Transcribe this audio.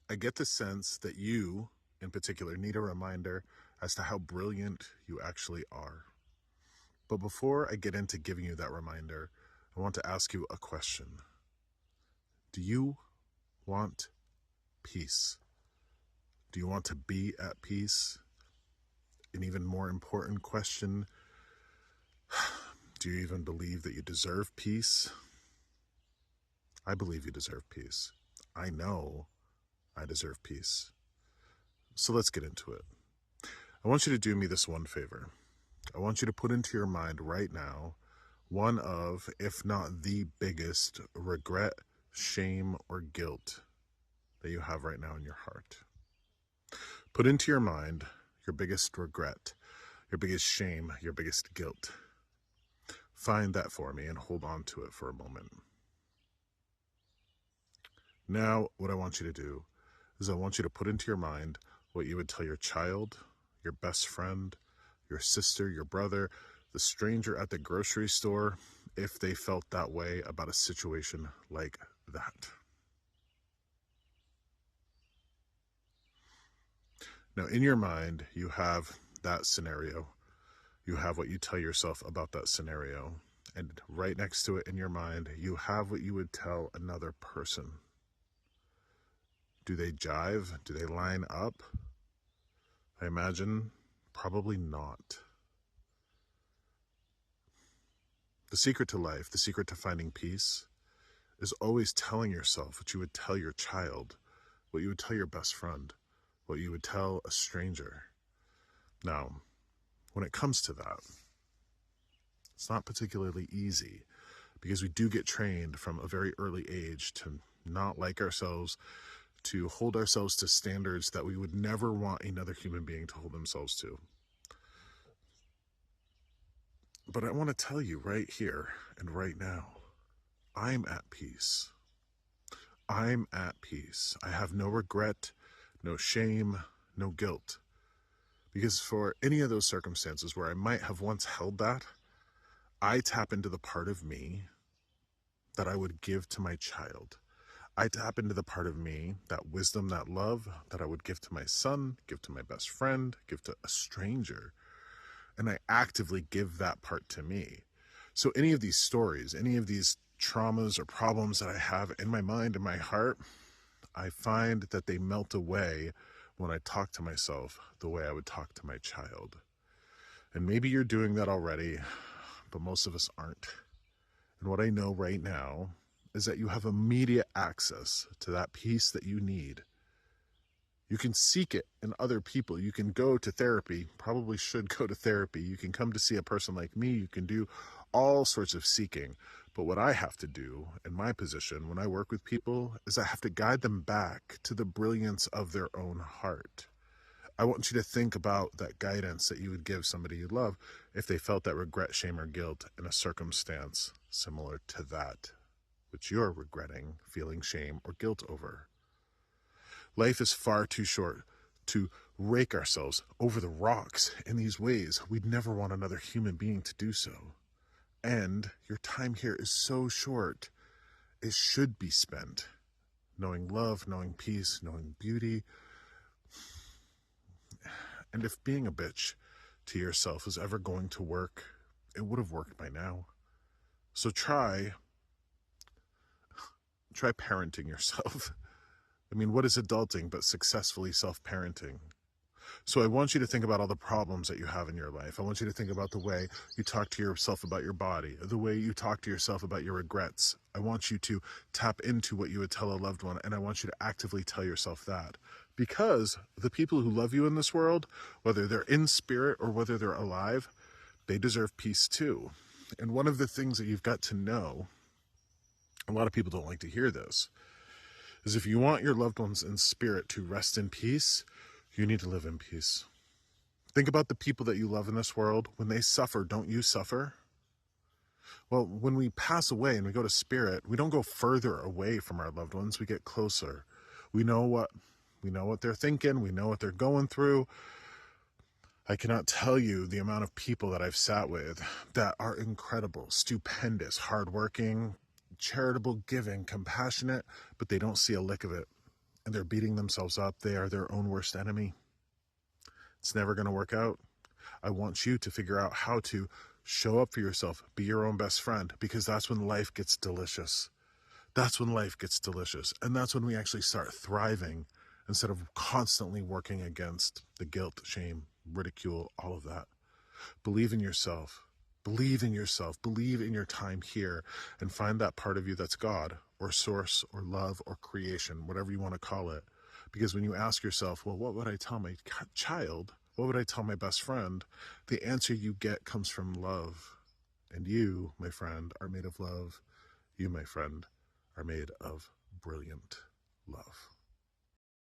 I get the sense that you, in particular, need a reminder as to how brilliant you actually are. But before I get into giving you that reminder, I want to ask you a question. Do you want peace? Do you want to be at peace? An even more important question, do you even believe that you deserve peace? I believe you deserve peace. I know I deserve peace. So let's get into it. I want you to do me this one favor. I want you to put into your mind right now one of, if not the biggest, regret, shame, or guilt that you have right now in your heart. Put into your mind your biggest regret, your biggest shame, your biggest guilt. Find that for me and hold on to it for a moment. Now, what I want you to do is I want you to put into your mind what you would tell your child, your best friend, your sister, your brother, the stranger at the grocery store, if they felt that way about a situation like that. Now, in your mind, you have that scenario. You have what you tell yourself about that scenario. And right next to it in your mind, you have what you would tell another person. Do they jive? Do they line up? I imagine probably not. The secret to life, the secret to finding peace, is always telling yourself what you would tell your child, what you would tell your best friend, what you would tell a stranger. Now, when it comes to that, it's not particularly easy because we do get trained from a very early age to not like ourselves, to hold ourselves to standards that we would never want another human being to hold themselves to. But I want to tell you right here and right now, I'm at peace. I'm at peace. I have no regret, no shame, no guilt. Because for any of those circumstances where I might have once held that, I tap into the part of me that I would give to my child. I tap into the part of me, that wisdom, that love that I would give to my son, give to my best friend, give to a stranger. And I actively give that part to me. So any of these stories, any of these traumas or problems that I have in my mind, in my heart, I find that they melt away when I talk to myself the way I would talk to my child. And maybe you're doing that already, but most of us aren't. And what I know right now is that you have immediate access to that peace that you need. You can seek it in other people. You can go to therapy, probably should go to therapy. You can come to see a person like me. You can do all sorts of seeking. But what I have to do in my position when I work with people is I have to guide them back to the brilliance of their own heart. I want you to think about that guidance that you would give somebody you love if they felt that regret, shame, or guilt in a circumstance similar to that which you're regretting, feeling shame or guilt over. Life is far too short to rake ourselves over the rocks in these ways. We'd never want another human being to do so. And your time here is so short, it should be spent knowing love, knowing peace, knowing beauty. And if being a bitch to yourself is ever going to work, it would have worked by now. So try parenting yourself. I mean, what is adulting but successfully self-parenting? So I want you to think about all the problems that you have in your life. I want you to think about the way you talk to yourself about your body, the way you talk to yourself about your regrets. I want you to tap into what you would tell a loved one, and I want you to actively tell yourself that. Because the people who love you in this world, whether they're in spirit or whether they're alive, they deserve peace too. And one of the things that you've got to know, a lot of people don't like to hear this, is if you want your loved ones in spirit to rest in peace, you need to live in peace. Think about the people that you love in this world. When they suffer, don't you suffer? Well, when we pass away and we go to spirit, we don't go further away from our loved ones. We get closer. We know what they're thinking. We know what they're going through. I cannot tell you the amount of people that I've sat with that are incredible, stupendous, hardworking, charitable, giving, compassionate, but they don't see a lick of it and they're beating themselves up, they are their own worst enemy. It's never going to work out. I want you to figure out how to show up for yourself, be your own best friend, because that's when life gets delicious. That's when life gets delicious. And that's when we actually start thriving instead of constantly working against the guilt, shame, ridicule, all of that. Believe in yourself. Believe in yourself. Believe in your time here and find that part of you that's God or source or love or creation, whatever you want to call it. Because when you ask yourself, well, what would I tell my child? What would I tell my best friend? The answer you get comes from love. And you, my friend, are made of love. You, my friend, are made of brilliant love.